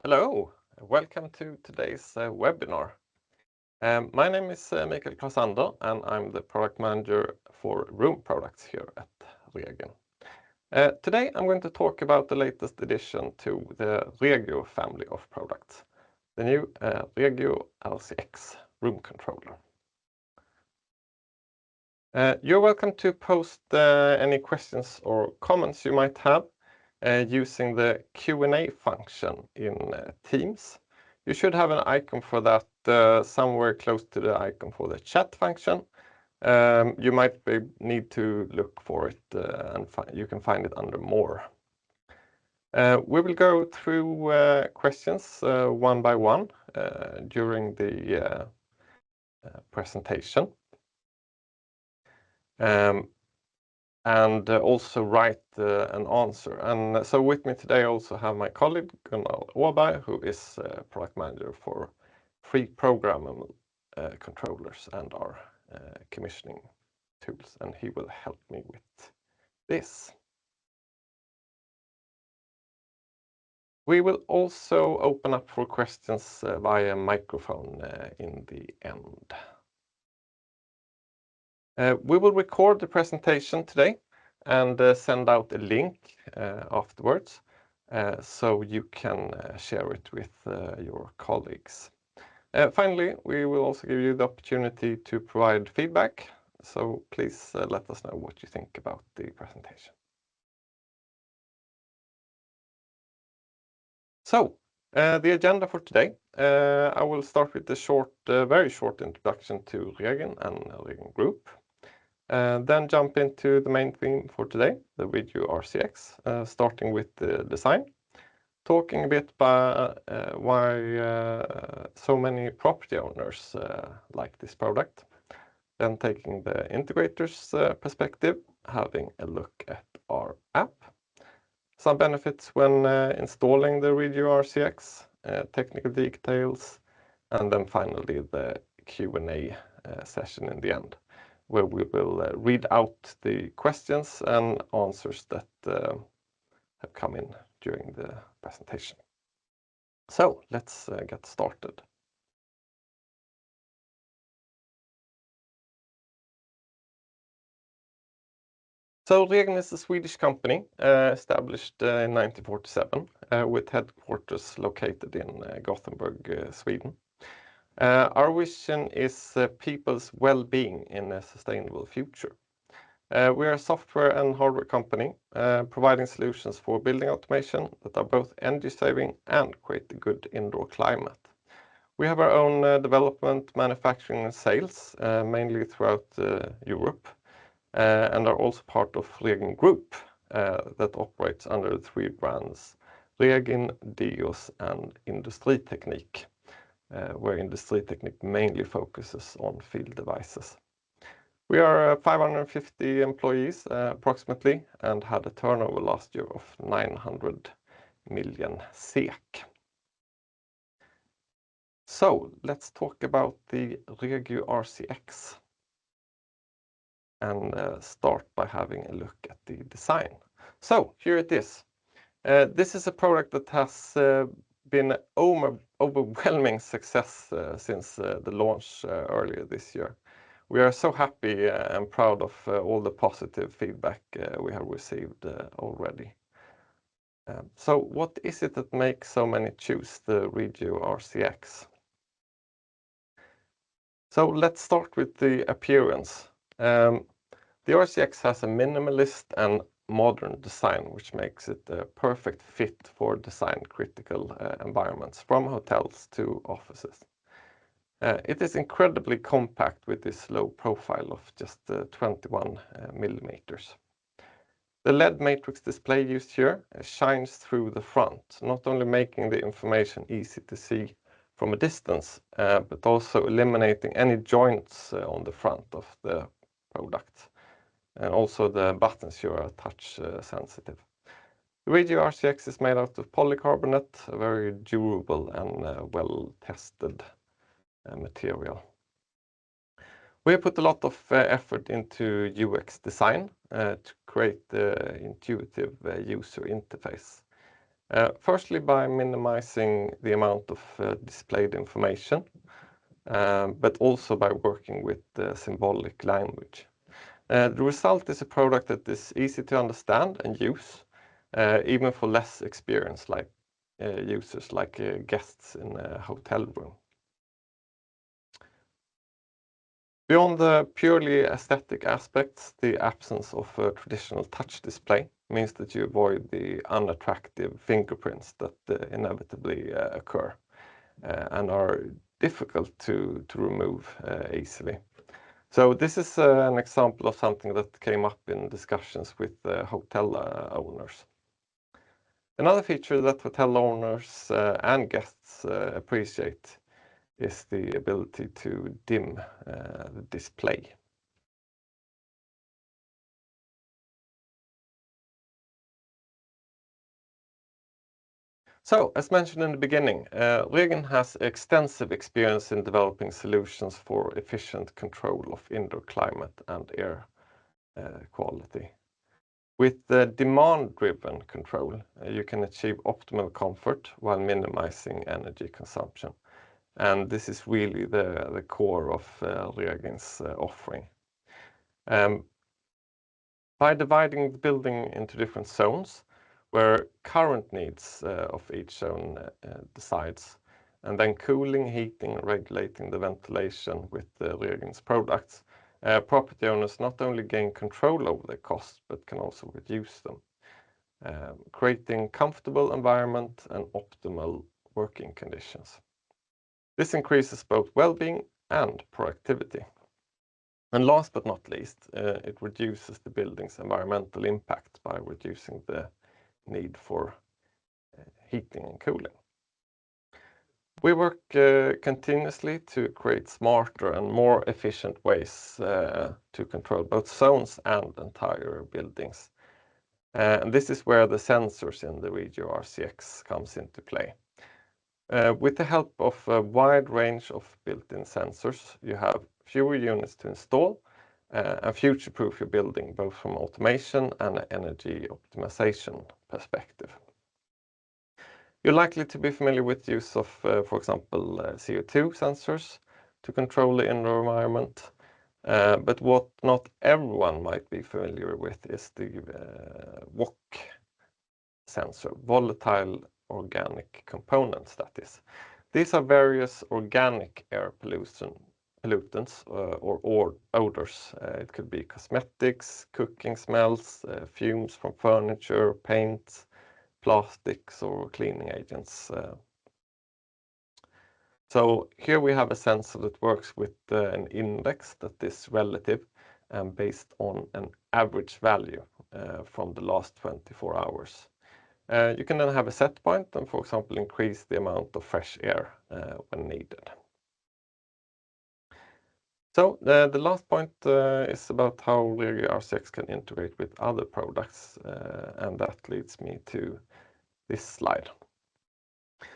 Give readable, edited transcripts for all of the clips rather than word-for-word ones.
Hello, welcome to today's webinar. My name is Mikael Klasander and I'm the product manager for room products here at Regio. Today I'm going to talk about the latest addition to the Regio family of products, the new Regio RCX room controller. You're welcome to post any questions or comments you might have using the Q&A function in Teams. You should have an icon for that somewhere close to the icon for the chat function. You might need to look for it and you can find it under More. We will go through questions one by one during the presentation. And also write an answer. And so with me today I also have my colleague Gunnar Åberg, who is product manager for free programmable controllers and our commissioning tools, and he will help me with this. We will also open up for questions via microphone in the end. We will record the presentation today and send out a link afterwards so you can share it with your colleagues. Finally, we will also give you the opportunity to provide feedback, so please let us know what you think about the presentation. So, the agenda for today, I will start with a very short introduction to Regio and Regio Group. Then jump into the main theme for today, the Regio RCX, starting with the design, talking a bit about why so many property owners like this product, then taking the integrator's perspective, having a look at our app, some benefits when installing the Regio RCX, technical details, and then finally the Q&A session in the end, where we will read out the questions and answers that have come in during the presentation. So let's get started. So Regio is a Swedish company established in 1947 with headquarters located in Gothenburg, Sweden. Our vision is people's well-being in a sustainable future. We are a software and hardware company providing solutions for building automation that are both energy-saving and create a good indoor climate. We have our own development, manufacturing and sales, mainly throughout Europe, and are also part of Regio Group that operates under the three brands Regin, Dios and Industriteknik, where Industriteknik mainly focuses on field devices. We are 550 employees approximately and had a turnover last year of 900 million SEK. So let's talk about the Regio RCX and start by having a look at the design. So here it is. This is a product that has been overwhelming success since the launch earlier this year. We are so happy and proud of all the positive feedback we have received already. So what is it that makes so many choose the Regio RCX? So let's start with the appearance. The RCX has a minimalist and modern design, which makes it a perfect fit for design-critical environments, from hotels to offices. It is incredibly compact with this low profile of just 21 millimeters. The LED matrix display used here shines through the front, not only making the information easy to see from a distance, but also eliminating any joints on the front of the product. And also the buttons here are touch sensitive. The Regio RCX is made out of polycarbonate, a very durable and well-tested material. We have put a lot of effort into UX design to create the intuitive user interface. Firstly, by minimizing the amount of displayed information, but also by working with symbolic language. The result is a product that is easy to understand and use, even for less experienced users like guests in a hotel room. Beyond the purely aesthetic aspects, the absence of a traditional touch display means that you avoid the unattractive fingerprints that inevitably occur and are difficult to remove easily. So this is an example of something that came up in discussions with hotel owners. Another feature that hotel owners and guests appreciate is the ability to dim the display. So, as mentioned in the beginning, Regen has extensive experience in developing solutions for efficient control of indoor climate and air quality. With the demand-driven control, you can achieve optimal comfort while minimizing energy consumption. And this is really the core of Regen's offering. By dividing the building into different zones, where current needs of each zone decides, and then cooling, heating, regulating the ventilation with Regen's products, property owners not only gain control over their costs, but can also reduce them, creating comfortable environment and optimal working conditions. This increases both well-being and productivity. And last but not least, it reduces the building's environmental impact by reducing the need for heating and cooling. We work continuously to create smarter and more efficient ways to control both zones and entire buildings. And this is where the sensors in the Regio RCX comes into play. With the help of a wide range of built-in sensors, you have fewer units to install and future-proof your building, both from automation and energy optimization perspective. You're likely to be familiar with the use of, for example, CO2 sensors to control the indoor environment. But what not everyone might be familiar with is the VOC sensor, volatile organic components, that is. These are various organic air pollutants or odors. It could be cosmetics, cooking smells, fumes from furniture, paint, plastics, or cleaning agents. So here we have a sensor that works with an index that is relative and based on an average value from the last 24 hours. You can then have a set point and, for example, increase the amount of fresh air when needed. So the last point is about how Regio RCX can integrate with other products, and that leads me to this slide.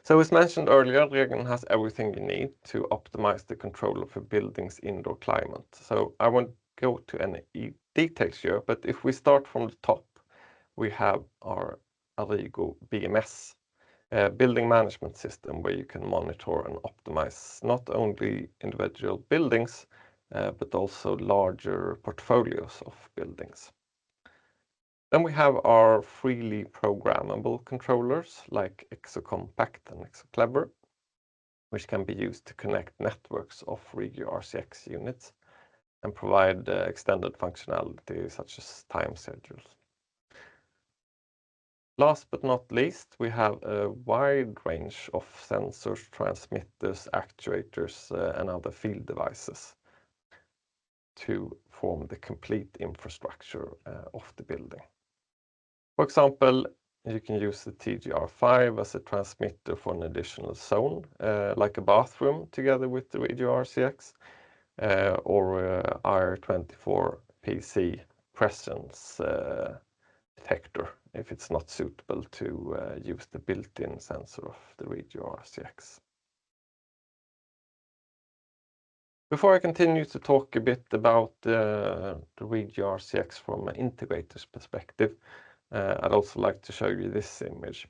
So as mentioned earlier, Regen has everything you need to optimize the control of a building's indoor climate. So I won't go to any details here, but if we start from the top, we have our Arrigo BMS building management system where you can monitor and optimize not only individual buildings, but also larger portfolios of buildings. Then we have our freely programmable controllers like ExoCompact and ExoClever, which can be used to connect networks of Regio RCX units and provide extended functionality such as time schedules. Last but not least, we have a wide range of sensors, transmitters, actuators, and other field devices to form the complete infrastructure of the building. For example, you can use the TGR5 as a transmitter for an additional zone, like a bathroom together with the Regio RCX, or IR24PC presence detector if it's not suitable to use the built-in sensor of the Regio RCX. Before I continue to talk a bit about the Regio RCX from an integrator's perspective, I'd also like to show you this image.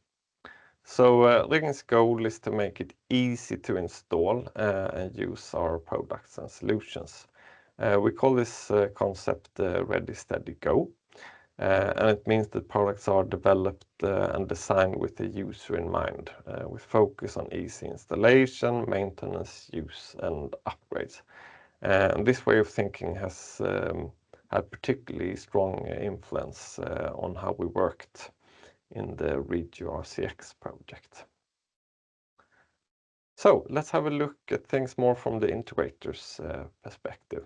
So Regen's goal is to make it easy to install and use our products and solutions. We call this concept Ready, Steady, Go. And it means that products are developed and designed with the user in mind, with focus on easy installation, maintenance, use, and upgrades. And this way of thinking has had particularly strong influence on how we worked in the Regio RCX project. So let's have a look at things more from the integrator's perspective.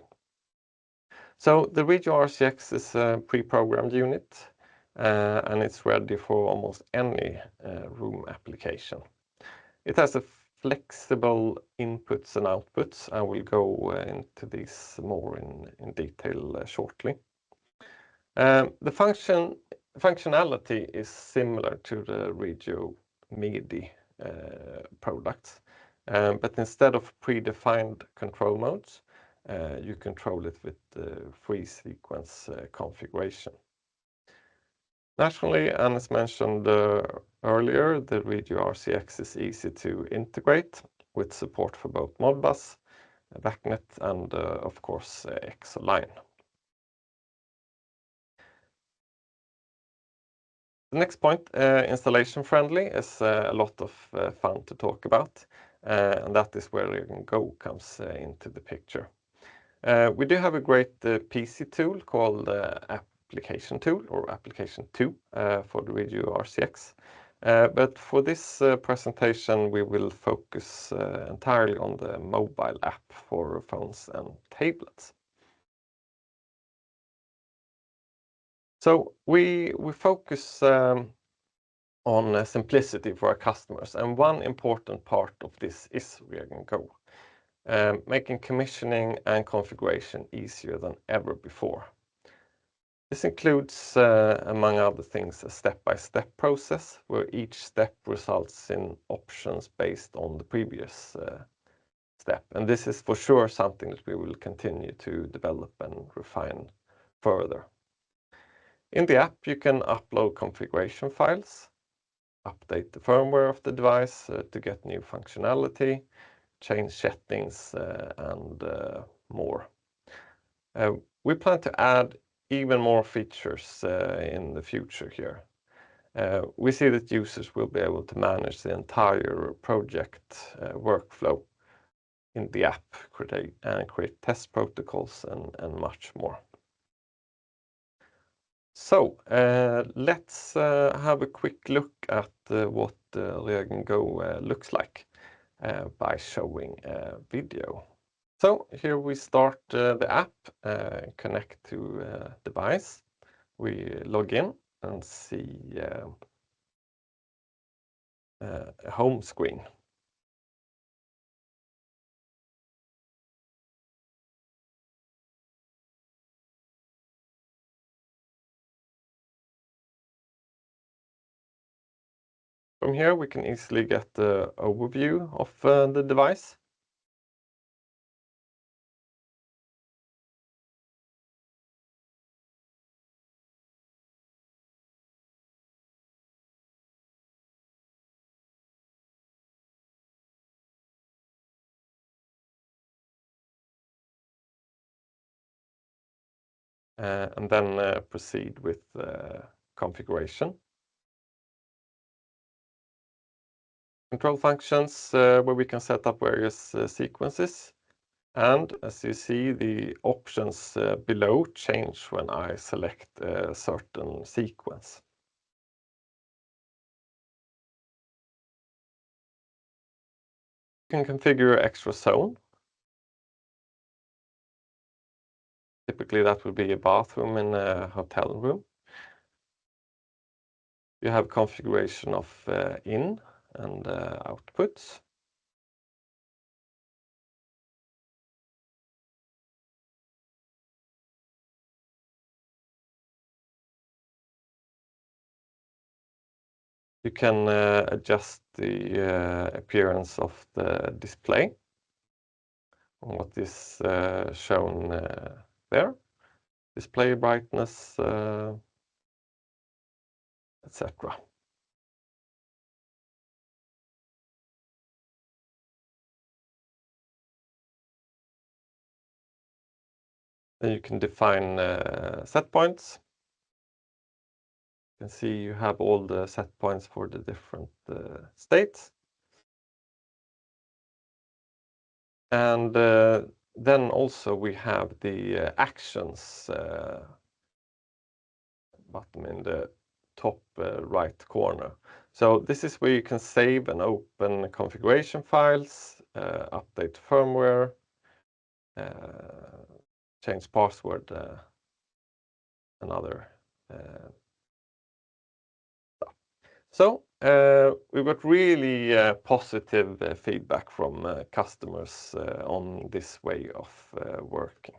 So the Regio RCX is a pre-programmed unit and it's ready for almost any room application. It has a flexible inputs and outputs. I will go into these more in detail shortly. The functionality is similar to the Regio MIDI products, but instead of predefined control modes, you control it with the free sequence configuration. Naturally, and as mentioned earlier, the Regio RCX is easy to integrate with support for both Modbus, VACnet, and of course Exoline. The next point, installation friendly, is a lot of fun to talk about, and that is where Regen Go comes into the picture. We do have a great PC tool called Application Tool or Application 2 for the Regio RCX. But for this presentation, we will focus entirely on the mobile app for phones and tablets. So we focus on simplicity for our customers, and one important part of this is Regen Go, making commissioning and configuration easier than ever before. This includes, among other things, a step-by-step process where each step results in options based on the previous step. And this is for sure something that we will continue to develop and refine further. In the app, you can upload configuration files, update the firmware of the device to get new functionality, change settings, and more. We plan to add even more features in the future here. We see that users will be able to manage the entire project workflow in the app, create test protocols, and much more. So let's have a quick look at what Regen Go looks like by showing a video. So here we start the app, connect to device. We log in and see a home screen. From here we can easily get the overview of the device. And then proceed with configuration. Control functions where we can set up various sequences. And as you see, the options below change when I select a certain sequence. You can configure extra zone. Typically that would be a bathroom in a hotel room. You have configuration of in and outputs. You can adjust the appearance of the display, what is shown there, display brightness, etc. Then you can define set points. You can see you have all the set points for the different states. And then also we have the actions button in the top right corner. So this is where you can save and open configuration files, update firmware, change password, and other stuff. So we got really positive feedback from customers on this way of working.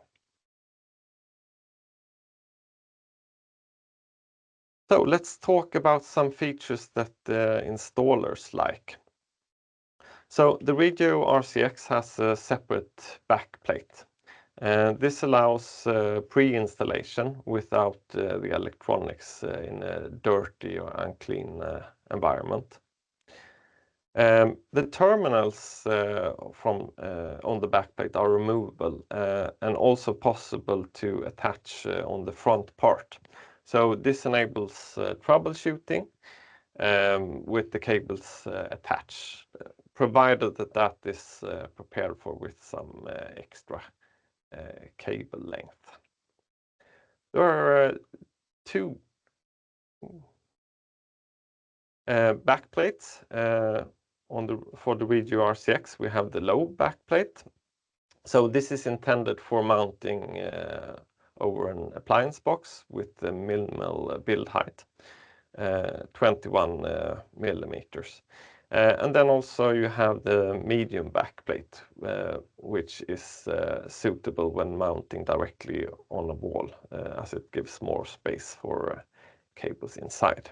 So let's talk about some features that installers like. So the Regio RCX has a separate backplate. This allows pre-installation without the electronics in a dirty or unclean environment. The terminals on the backplate are removable and also possible to attach on the front part. So this enables troubleshooting with the cables attached, provided that that is prepared for with some extra cable length. There are two backplates for the Regio RCX. We have the low backplate. So this is intended for mounting over an appliance box with the minimal build height, 21 millimeters. And then also you have the medium backplate, which is suitable when mounting directly on a wall, as it gives more space for cables inside.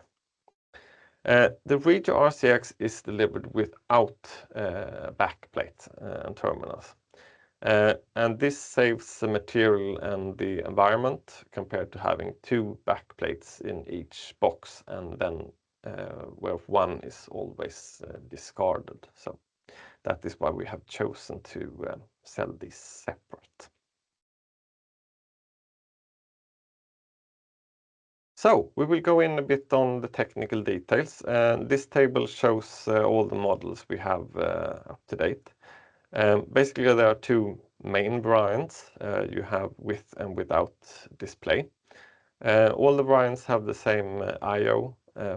The Regio RCX is delivered without backplate and terminals. And this saves the material and the environment compared to having two backplates in each box, and then where one is always discarded. So that is why we have chosen to sell these separate. So we will go in a bit on the technical details. This table shows all the models we have up to date. Basically, there are two main variants. You have with and without display. All the variants have the same I/O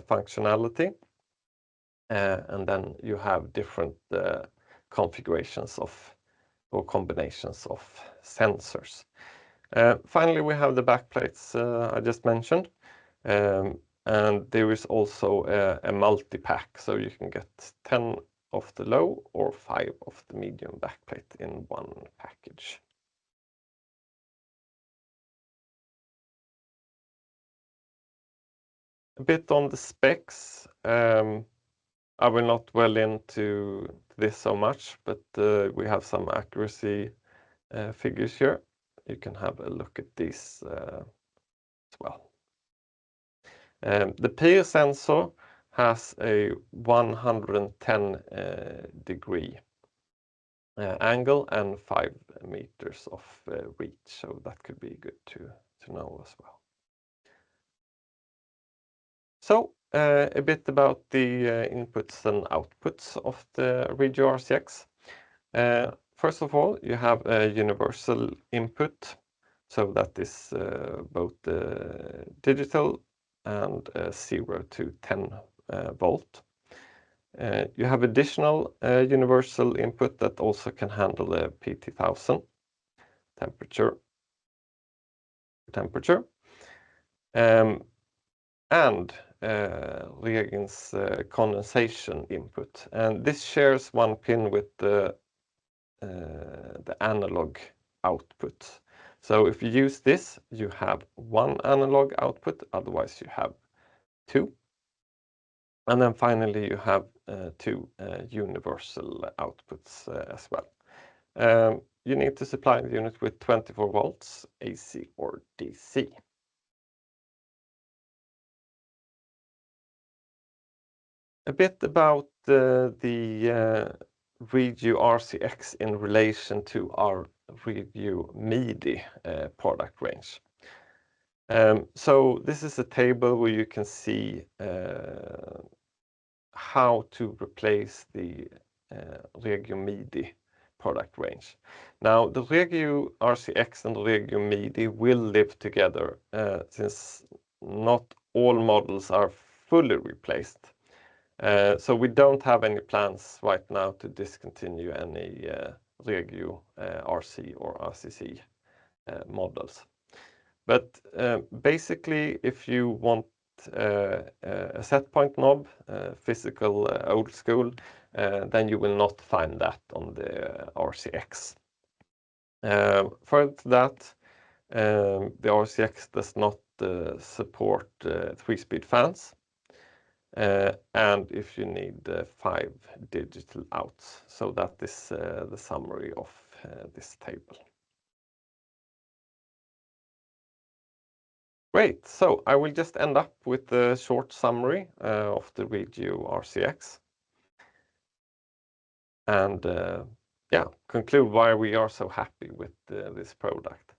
functionality, and then you have different configurations of or combinations of sensors. Finally, we have the backplates I just mentioned, and there is also a multi-pack, so you can get 10 of the low or 5 of the medium backplate in one package. A bit on the specs. I will not dwell into this so much, but we have some accuracy figures here. You can have a look at these as well. The peer sensor has a 110 degree angle and 5 meters of reach, so that could be good to know as well. So a bit about the inputs and outputs of the Regio RCX. First of all, you have a universal input, so that is both digital and 0 to 10 volt. You have additional universal input that also can handle a PT1000 temperature. And Regen's condensation input, and this shares one pin with the analog output. So if you use this, you have one analog output, otherwise you have two. And then finally you have two universal outputs as well. You need to supply the unit with 24 volts AC or DC. A bit about the Regio RCX in relation to our Regio MIDI product range. So this is a table where you can see how to replace the Regio MIDI product range. Now, the Regio RCX and the Regio MIDI will live together since not all models are fully replaced. So we don't have any plans right now to discontinue any Regio RC or RCC models. But basically, if you want a set point knob, physical old school, then you will not find that on the RCX. Further to that, the RCX does not support 3-speed fans, and if you need 5 digital outs. So that is the summary of this table. Great, so I will just end up with a short summary of the Regio RCX. And yeah, conclude why we are so happy with this product.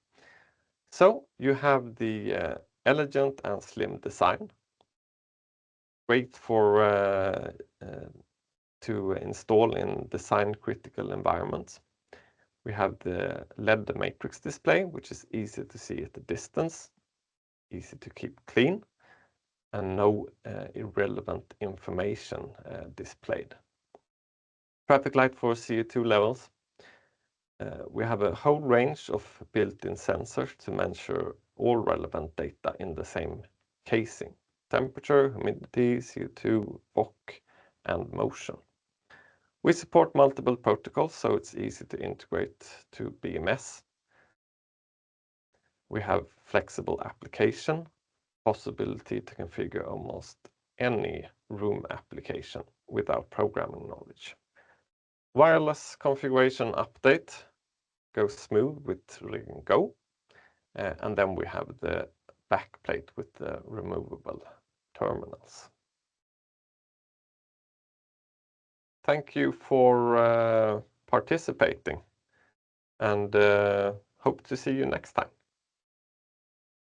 So you have the elegant and slim design, great for to install in design critical environments. We have the LED matrix display, which is easy to see at a distance, easy to keep clean, and no irrelevant information displayed. Traffic light for CO2 levels. We have a whole range of built-in sensors to measure all relevant data in the same casing: temperature, humidity, CO2, VOC, and motion. We support multiple protocols, so it's easy to integrate to BMS. We have flexible application, possibility to configure almost any room application without programming knowledge. Wireless configuration update goes smooth with Ring Go. And then we have the backplate with the removable terminals. Thank you for participating, and hope to see you next time.